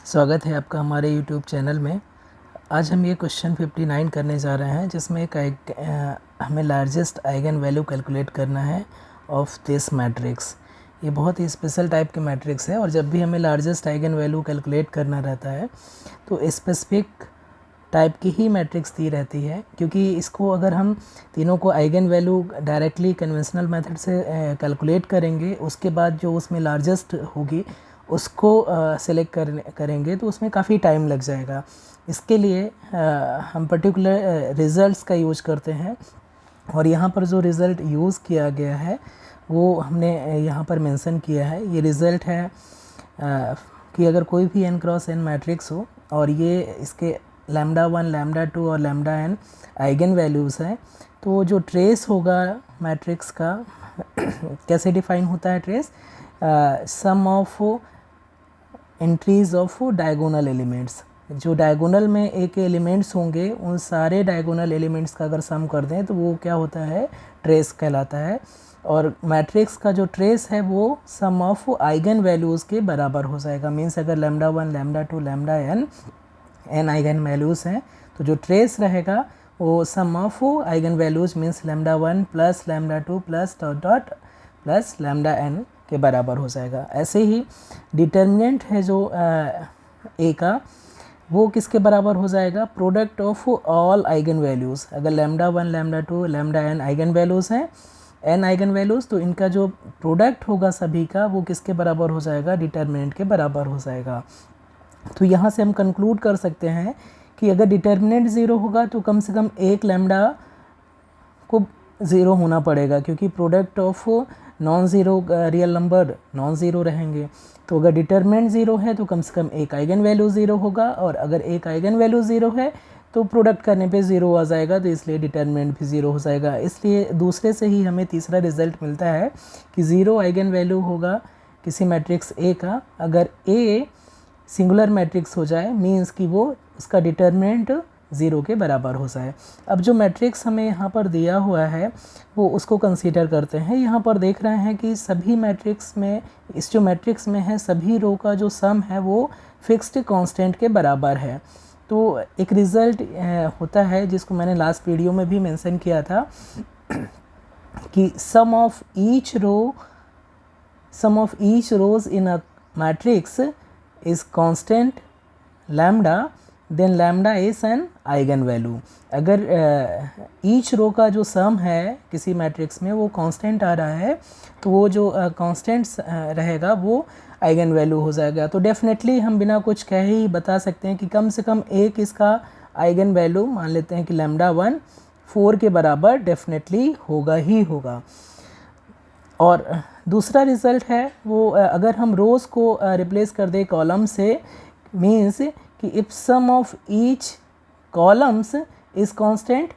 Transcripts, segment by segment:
स्वागत है आपका हमारे YouTube चैनल में। आज हम ये क्वेश्चन 59 करने जा रहे हैं, जिसमें हमें लार्जेस्ट आइगन वैल्यू कैलकुलेट करना है ऑफ दिस मैट्रिक्स। ये बहुत ही स्पेशल टाइप के मैट्रिक्स है और जब भी हमें लार्जेस्ट आइगन वैल्यू कैलकुलेट करना रहता है तो स्पेसिफिक टाइप की ही मैट्रिक्स दी रहती है, क्योंकि इसको अगर हम तीनों को eigen value directly conventional method से कैलकुलेट करेंगे, उसके बाद जो उसमें लार्जेस्ट होगी उसको सेलेक्ट करेंगे तो उसमें काफ़ी टाइम लग जाएगा। इसके लिए हम पर्टिकुलर रिज़ल्ट्स का यूज करते हैं और यहाँ पर जो रिज़ल्ट यूज़ किया गया है वो हमने यहाँ पर मेंशन किया है। ये रिज़ल्ट है कि अगर कोई भी n क्रॉस n मैट्रिक्स हो और ये इसके लैम्डा 1, लैम्डा 2 और लैम्डा n आइगन वैल्यूज़ हैं, तो जो ट्रेस होगा मैट्रिक्स का कैसे डिफाइन होता है trace? Sum of entries of diagonal elements. जो डायगोनल में एक एलिमेंट्स होंगे उन सारे डायगोनल एलिमेंट्स का अगर सम कर दें तो वो क्या होता है? ट्रेस कहलाता है। और मैट्रिक्स का जो ट्रेस है वो सम ऑफ आइगन वैल्यूज़ के बराबर हो जाएगा। मीन्स अगर lambda 1, lambda 2, lambda n eigenvalues हैं तो जो ट्रेस रहेगा वो sum of eigenvalues means lambda 1 plus lambda 2 plus dot dot plus lambda n के बराबर हो जाएगा। ऐसे ही डिटर्मिनेंट है जो a का, वो किसके बराबर हो जाएगा? Product of all eigenvalues. अगर lambda 1, lambda 2, lambda n eigenvalues हैं, n आइगन वैल्यूज़, तो इनका जो प्रोडक्ट होगा सभी का वो किसके बराबर हो जाएगा? डिटर्मिनेंट के बराबर हो जाएगा। तो यहाँ से हम कंक्लूड कर सकते हैं कि अगर डिटर्मिनेंट ज़ीरो होगा तो कम से कम एक लैम्डा को ज़ीरो होना पड़ेगा, क्योंकि product of non zero real number non zero रहेंगे। तो अगर डिटर्मिनेंट ज़ीरो है तो कम से कम एक आइगन वैल्यू ज़ीरो होगा, और अगर एक आइगन वैल्यू ज़ीरो है तो प्रोडक्ट करने पे ज़ीरो आ जाएगा, तो इसलिए डिटर्मिनेंट भी ज़ीरो हो जाएगा। इसलिए दूसरे से ही हमें तीसरा रिजल्ट मिलता है कि ज़ीरो आइगन वैल्यू होगा किसी मैट्रिक्स ए का अगर ए सिंगुलर मैट्रिक्स हो जाए, मीन्स कि वो उसका डिटर्मिनेंट ज़ीरो के बराबर हो जाए। अब जो मैट्रिक्स हमें यहाँ पर दिया हुआ है वो उसको कंसीडर करते हैं। यहाँ पर देख रहे हैं कि सभी मैट्रिक्स में, इस जो मैट्रिक्स में है सभी रो का जो सम है वो फिक्स्ड कांस्टेंट के बराबर है। तो एक रिज़ल्ट होता है जिसको मैंने लास्ट वीडियो में भी मेंशन किया था कि sum of each rows in a matrix is constant lambda, then lambda is an eigenvalue. अगर ईच रो का जो सम है किसी मैट्रिक्स में वो कांस्टेंट आ रहा है तो वो जो कांस्टेंट रहेगा वो आइगन वैल्यू हो जाएगा। तो डेफिनेटली हम बिना कुछ कहे ही बता सकते हैं कि कम से कम एक इसका आइगन वैल्यू मान लेते हैं कि लैम्डा 1 4 के बराबर डेफिनेटली होगा ही होगा। और दूसरा रिज़ल्ट है वो अगर हम रोज़ को रिप्लेस कर दें कॉलम से, मीन्स कि if sum of each columns is constant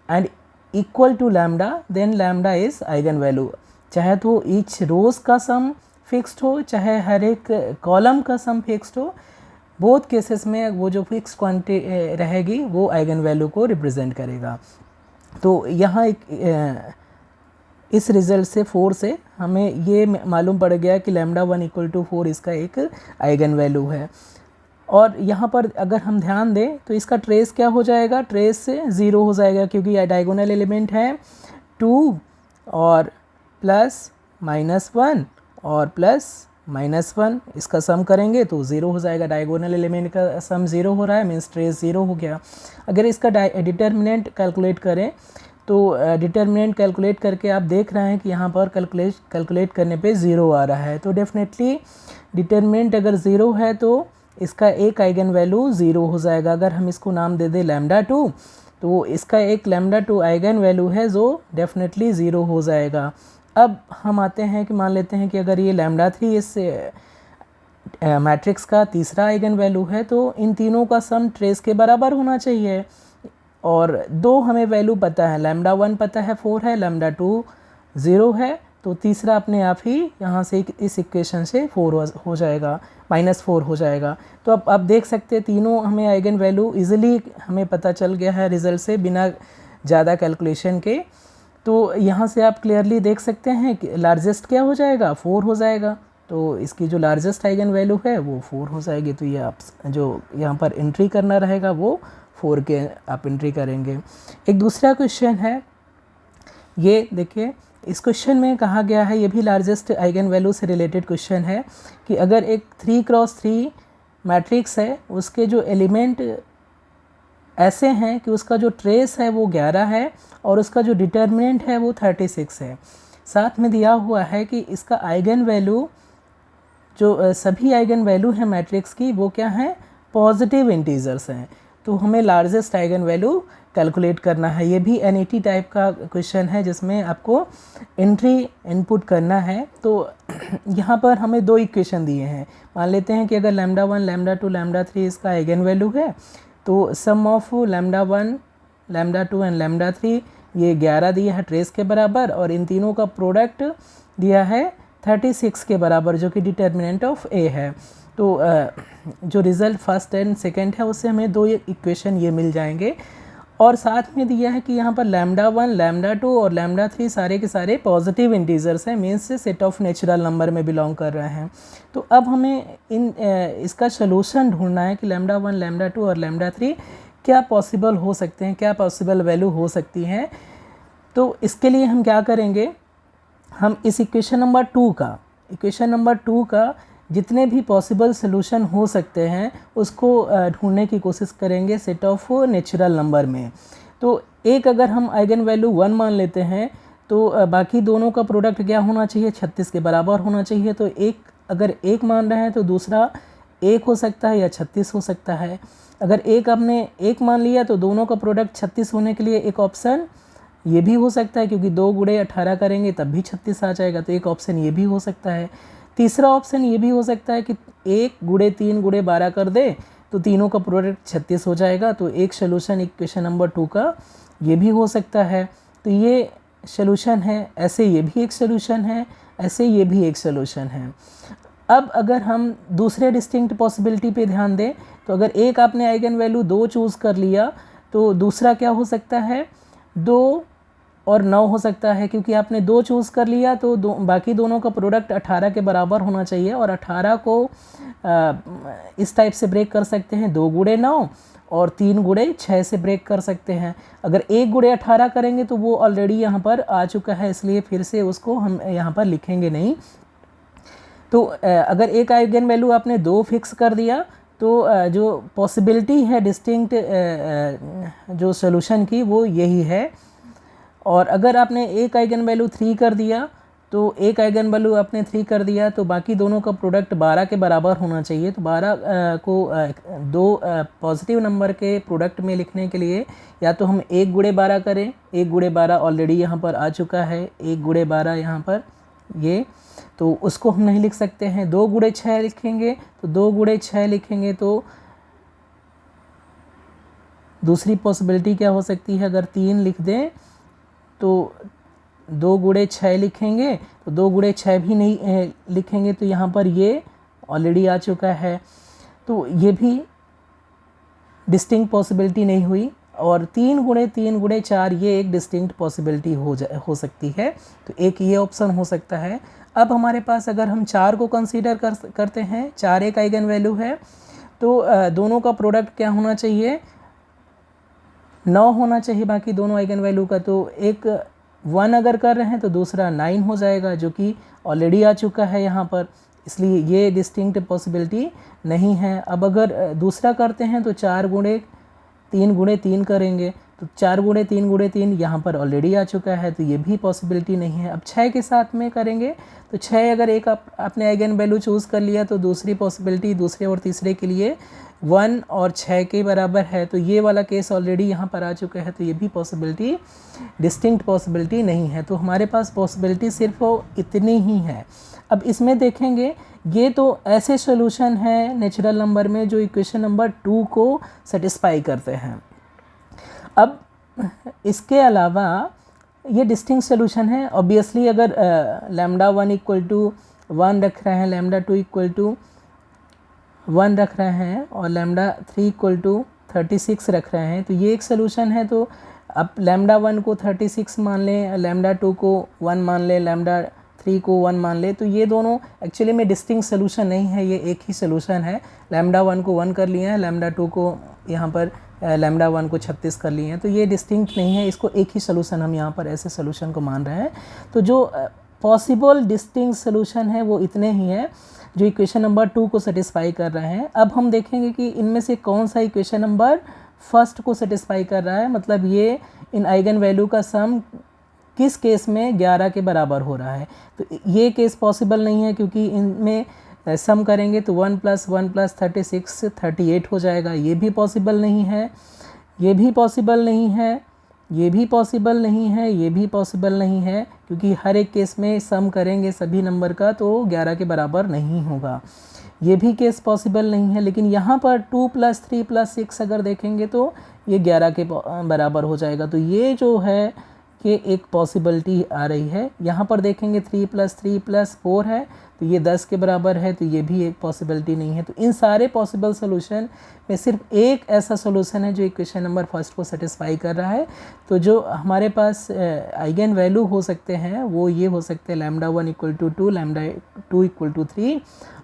and equal to lambda, then lambda is eigen value. चाहे तो ईच रोज़ का सम फिक्स्ड हो, चाहे हर एक कॉलम का सम फिक्स्ड हो, बोथ केसेस में वो जो फिक्स क्वांटिटी रहेगी वो आइगन वैल्यू को रिप्रेजेंट करेगा। तो यहाँ एक इस रिज़ल्ट से 4 से हमें ये मालूम पड़ गया कि लैम्डा 1 इक्वल टू 4 इसका एक आइगन वैल्यू है। और यहाँ पर अगर हम ध्यान दें तो इसका ट्रेस क्या हो जाएगा? ट्रेस से ज़ीरो हो जाएगा, क्योंकि डायगोनल एलिमेंट है 2 और प्लस -1 और प्लस -1, इसका सम करेंगे तो ज़ीरो हो जाएगा। डायगोनल एलिमेंट का सम ज़ीरो हो रहा है, मीन्स ट्रेस ज़ीरो हो गया। अगर इसका डिटर्मिनेंट कैलकुलेट करें तो डिटर्मिनेंट कैलकुलेट करके आप देख रहे हैं कि यहाँ पर कैलकुलेट करने पे ज़ीरो आ रहा है। तो डेफिनेटली डिटर्मिनेंट अगर ज़ीरो है तो इसका एक आइगन वैल्यू ज़ीरो हो जाएगा। अगर हम इसको नाम दे दें लैम्डा 2, तो इसका एक लैम्डा 2 आइगन वैल्यू है जो डेफिनेटली ज़ीरो हो जाएगा। अब हम आते हैं कि मान लेते हैं कि अगर ये लैम्डा 3 इस मैट्रिक्स का तीसरा आइगन वैल्यू है तो इन तीनों का सम ट्रेस के बराबर होना चाहिए। और दो हमें वैल्यू पता है, लैम्डा 1 पता है 4 है, लैम्डा 2 0 है, तो तीसरा अपने आप ही यहाँ से इस इक्वेशन से 4 हो जाएगा, -4 हो जाएगा। तो अब आप देख सकते हैं तीनों हमें आइगन वैल्यू इजीली हमें पता चल गया है रिज़ल्ट से, बिना ज़्यादा कैलकुलेशन के। तो यहाँ से आप क्लियरली देख सकते हैं कि लार्जेस्ट क्या हो जाएगा? 4 हो जाएगा। तो इसकी जो लार्जेस्ट आइगन वैल्यू है वो 4 हो जाएगी। तो ये आप जो यहाँ पर एंट्री करना रहेगा वो 4 के आप एंट्री करेंगे। एक दूसरा क्वेश्चन है, ये देखिए इस क्वेश्चन में कहा गया है, ये भी लार्जेस्ट आइगन वैल्यू से रिलेटेड क्वेश्चन है कि अगर एक 3x3 मैट्रिक्स है, उसके जो एलिमेंट ऐसे हैं कि उसका जो ट्रेस है वो 11 है और उसका जो डिटर्मिनेंट है वो 36 है। साथ में दिया हुआ है कि इसका आइगन वैल्यू जो सभी आइगन वैल्यू हैं मैट्रिक्स की वो क्या हैं, पॉजिटिव इंटीजर्स हैं। तो हमें लार्जेस्ट आइगन वैल्यू कैलकुलेट करना है। ये भी एनईटी टाइप का क्वेश्चन है जिसमें आपको एंट्री इनपुट करना है। तो यहाँ पर हमें 2 इक्वेशन दिए हैं। मान लेते हैं कि अगर λ1, λ2, λ3 इसका आइगन वैल्यू है, तो सम ऑफ λ1, λ2 एंड λ3 ये 11 दिया है ट्रेस के बराबर, और इन तीनों का प्रोडक्ट दिया है 36 के बराबर जो कि डिटर्मिनेंट ऑफ ए है। तो जो रिज़ल्ट फर्स्ट एंड सेकंड है उससे हमें 2 इक्वेशन ये मिल जाएंगे। और साथ में दिया है कि यहाँ पर λ1, λ2 और λ3 सारे के सारे पॉजिटिव इंटीजर्स हैं, मीन्स से सेट ऑफ नेचुरल नंबर में बिलोंग कर रहे हैं। तो अब हमें इसका सलूशन ढूंढना है कि λ1, λ2 और λ3 क्या पॉसिबल हो सकते हैं, क्या पॉसिबल वैल्यू हो सकती हैं। तो इसके लिए हम क्या करेंगे, हम इस इक्वेशन नंबर 2 का जितने भी पॉसिबल सलूशन हो सकते हैं उसको ढूंढने की कोशिश करेंगे सेट ऑफ नेचुरल नंबर में। तो एक अगर हम आइगन वैल्यू 1 मान लेते हैं तो बाकी दोनों का प्रोडक्ट क्या होना चाहिए, 36 के बराबर होना चाहिए। तो अगर एक मान रहे हैं तो दूसरा 1 हो सकता है या 36 हो सकता है। अगर एक आपने 1 मान लिया तो दोनों का प्रोडक्ट 36 होने के लिए एक ऑप्शन ये भी हो सकता है, क्योंकि 2 गुणे 18 करेंगे तब भी 36 आ जाएगा, तो एक ऑप्शन ये भी हो सकता है। तीसरा ऑप्शन ये भी हो सकता है कि 1 गुणे 3 गुणे 12 कर दे तो तीनों का प्रोडक्ट 36 हो जाएगा। तो एक सलूशन इक्वेशन नंबर 2 का ये भी हो सकता है। तो ये सलूशन है, ऐसे ये भी एक सलूशन है, ऐसे ये भी एक सलूशन है। अब अगर हम दूसरे डिस्टिंक्ट पॉसिबिलिटी पे ध्यान दें तो अगर एक आपने आइगन वैल्यू 2 चूज़ कर लिया तो दूसरा क्या हो सकता है, 2 और 9 हो सकता है, क्योंकि आपने 2 चूज़ कर लिया तो बाकी दोनों का प्रोडक्ट 18 के बराबर होना चाहिए। और 18 को इस टाइप से ब्रेक कर सकते हैं, 2 गुणे 9 और 3 गुणे 6 से ब्रेक कर सकते हैं। अगर 1 गुणे 18 करेंगे तो वो ऑलरेडी यहाँ पर आ चुका है, इसलिए फिर से उसको हम यहाँ पर लिखेंगे नहीं। तो अगर एक आइगन वैल्यू आपने 2 फिक्स कर दिया तो जो पॉसिबिलिटी है डिस्टिंक्ट जो सॉल्यूशन की वो यही है। और अगर आपने एक आइगन वैल्यू 3 कर दिया तो एक आइगन वैल्यू आपने 3 कर दिया तो बाकी दोनों का प्रोडक्ट 12 के बराबर होना चाहिए। तो 12 को 2 पॉजिटिव नंबर के प्रोडक्ट में लिखने के लिए या तो हम 1 गुणे 12 करें, 1 गुणे 12 ऑलरेडी यहाँ पर आ चुका है, 1 गुणे 12 यहाँ पर ये, तो उसको हम नहीं लिख सकते हैं। 2 गुणे 6 लिखेंगे तो 2 गुणे 6 लिखेंगे तो दूसरी पॉसिबिलिटी क्या हो सकती है, अगर 3 लिख दें तो 2 गुणे 6 लिखेंगे तो 2 गुणे 6 भी नहीं लिखेंगे तो यहाँ पर ये ऑलरेडी आ चुका है, तो ये भी डिस्टिंक्ट पॉसिबिलिटी नहीं हुई। और 3 गुणे 3 गुणे 4 ये एक डिस्टिंक्ट पॉसिबिलिटी हो सकती है, तो एक ये ऑप्शन हो सकता है। अब हमारे पास अगर हम 4 को कंसीडर करते हैं, 4 एक आइगन वैल्यू है, तो दोनों का प्रोडक्ट क्या होना चाहिए, 9 होना चाहिए बाकी दोनों आइगन वैल्यू का। तो एक 1 अगर कर रहे हैं तो दूसरा 9 हो जाएगा, जो कि ऑलरेडी आ चुका है यहाँ पर, इसलिए ये डिस्टिंक्ट पॉसिबिलिटी नहीं है। अब अगर दूसरा करते हैं तो 4 गुणे 3 करेंगे तो 4 गुणे 3 यहाँ पर ऑलरेडी आ चुका है, तो ये भी पॉसिबिलिटी नहीं है। अब 6 के साथ में करेंगे तो 6 अगर एक आपने आइगन वैल्यू चूज़ कर लिया तो दूसरी पॉसिबिलिटी दूसरे और तीसरे के लिए 1 और 6 के बराबर है, तो ये वाला केस ऑलरेडी यहाँ पर आ चुका है, तो ये भी पॉसिबिलिटी डिस्टिंक्ट पॉसिबिलिटी नहीं है। तो हमारे पास पॉसिबिलिटी सिर्फ इतनी ही है। अब इसमें देखेंगे ये तो ऐसे सॉल्यूशन हैं नेचुरल नंबर में जो इक्वेशन नंबर 2 को सेटिस्फाई करते हैं। अब इसके अलावा ये डिस्टिंक्ट सॉल्यूशन है। ऑब्वियसली अगर λ1 = 1 रख रहे हैं, λ2 = 1 रख रहे हैं और λ3 = 36 रख रहे हैं, तो ये एक सॉल्यूशन है। तो अब λ1 को 36 मान लें, λ2 को 1 मान लें, 3 को 1 मान ले तो ये दोनों एक्चुअली में डिस्टिंक्ट सोल्यूशन नहीं है, ये एक ही सोल्यूशन है। लैम्डा 1 को 1 कर लिए हैं, लैम्डा 2 को यहाँ पर लैम्डा 1 को 36 कर लिए हैं, तो ये डिस्टिंक्ट नहीं है, इसको एक ही सोल्यूशन हम यहाँ पर ऐसे सोल्यूशन को मान रहे हैं। तो जो पॉसिबल डिस्टिंक्ट सोल्यूशन है वो इतने ही हैं जो इक्वेशन नंबर 2 को सेटिस्फाई कर रहे हैं। अब हम देखेंगे कि इनमें से कौन सा इक्वेशन नंबर फर्स्ट को सेटिस्फाई कर रहा है, मतलब ये इन आइगन वैल्यू का सम किस केस में 11 के बराबर हो रहा है। तो ये केस पॉसिबल नहीं है क्योंकि इनमें सम करेंगे तो 1 + 1 + 36 38 हो जाएगा, ये भी पॉसिबल नहीं है, ये भी पॉसिबल नहीं है, ये भी पॉसिबल नहीं है, ये भी पॉसिबल नहीं है, क्योंकि हर एक केस में सम करेंगे सभी नंबर का तो 11 के बराबर नहीं होगा। ये भी केस पॉसिबल नहीं है, लेकिन यहाँ पर 2 + 3 + 6 अगर देखेंगे तो ये 11 के बराबर हो जाएगा। तो ये जो है कि एक पॉसिबिलिटी आ रही है। यहाँ पर देखेंगे 3 + 3 + 4 है तो ये 10 के बराबर है, तो ये भी एक पॉसिबिलिटी नहीं है। तो इन सारे पॉसिबल सोल्यूशन में सिर्फ एक ऐसा सोल्यूशन है जो इक्वेशन नंबर फर्स्ट को सेटिस्फाई कर रहा है। तो जो हमारे पास आइगन वैल्यू हो सकते हैं वो ये हो सकते हैं लैम्डा 1 = 2, लैम्डा 2 = 3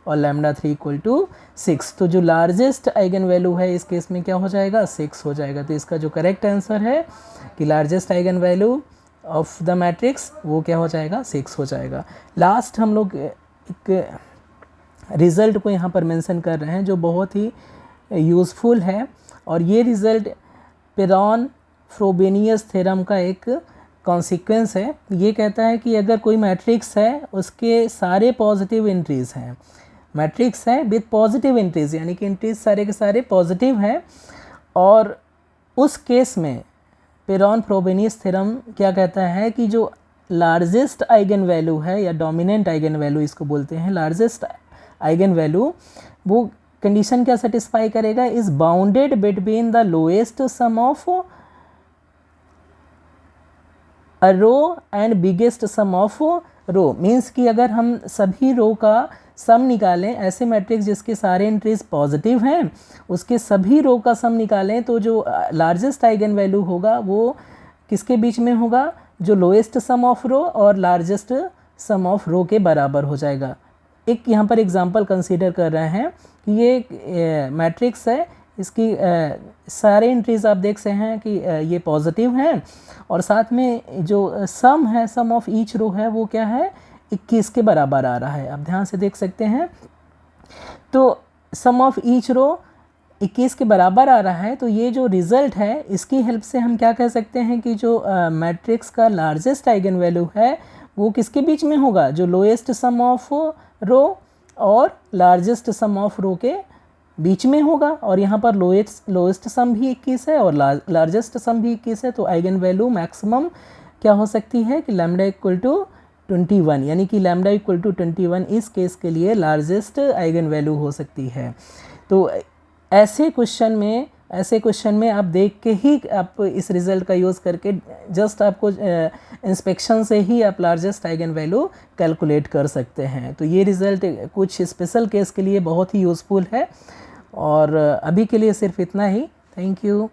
और लैम्डा 3 = 6। तो जो लार्जेस्ट आइगन वैल्यू है इस केस में क्या हो जाएगा, 6 हो जाएगा। तो इसका जो करेक्ट आंसर है कि largest eigen value of the matrix वो क्या हो जाएगा, 6 हो जाएगा। लास्ट हम लोग एक रिज़ल्ट को यहाँ पर मेंशन कर रहे हैं जो बहुत ही यूज़फुल है, और ये रिज़ल्ट पेरॉन फ्रोबेनियस थ्योरम का एक कॉन्सिक्वेंस है। ये कहता है कि अगर कोई मैट्रिक्स है उसके सारे पॉजिटिव एंट्रीज़ हैं, मैट्रिक्स है विद पॉजिटिव एंट्रीज़ यानी कि एंट्रीज सारे के सारे पॉजिटिव हैं, और उस केस में पेरॉन फ्रोबेनियस थ्योरम क्या कहता है कि जो लार्जेस्ट आइगन वैल्यू है या डोमिनेंट आइगन वैल्यू इसको बोलते हैं, लार्जेस्ट आइगन वैल्यू वो कंडीशन क्या सेटिस्फाई करेगा, is bounded between the lowest sum of a row and biggest sum of row. Means कि अगर हम सभी रो का सम निकालें, ऐसे मैट्रिक्स जिसके सारे एंट्रीज पॉजिटिव हैं उसके सभी रो का सम निकालें, तो जो लार्जेस्ट आइगन वैल्यू होगा वो किसके बीच में होगा, जो लोएस्ट सम ऑफ रो और लार्जेस्ट सम ऑफ रो के बराबर हो जाएगा। एक यहाँ पर एग्जांपल कंसीडर कर रहे हैं कि ये मैट्रिक्स है, इसकी सारे एंट्रीज आप देख सकते हैं कि ये पॉजिटिव हैं, और साथ में जो सम है, सम ऑफ ईच रो है वो क्या है, 21 के बराबर आ रहा है। आप ध्यान से देख सकते हैं, तो सम ऑफ ईच रो 21 के बराबर आ रहा है। तो ये जो रिज़ल्ट है इसकी हेल्प से हम क्या कह सकते हैं कि जो मैट्रिक्स का लार्जेस्ट आइगन वैल्यू है वो किसके बीच में होगा, जो लोएस्ट सम ऑफ रो और लार्जेस्ट सम ऑफ रो के बीच में होगा। और यहाँ पर लोएस्ट सम भी 21 है और लार्जेस्ट सम भी 21 है। तो आइगन वैल्यू मैक्सिमम क्या हो सकती है कि लैम्डा = 21, यानी कि लैम्डा = 21 इस केस के लिए लार्जेस्ट आइगन वैल्यू हो सकती है। तो ऐसे क्वेश्चन में आप देख के ही आप इस रिज़ल्ट का यूज़ करके जस्ट आपको इंस्पेक्शन से ही आप लार्जेस्ट आइगन वैल्यू कैलकुलेट कर सकते हैं। तो ये रिज़ल्ट कुछ स्पेशल केस के लिए बहुत ही यूज़फुल है, और अभी के लिए सिर्फ इतना ही। Thank you.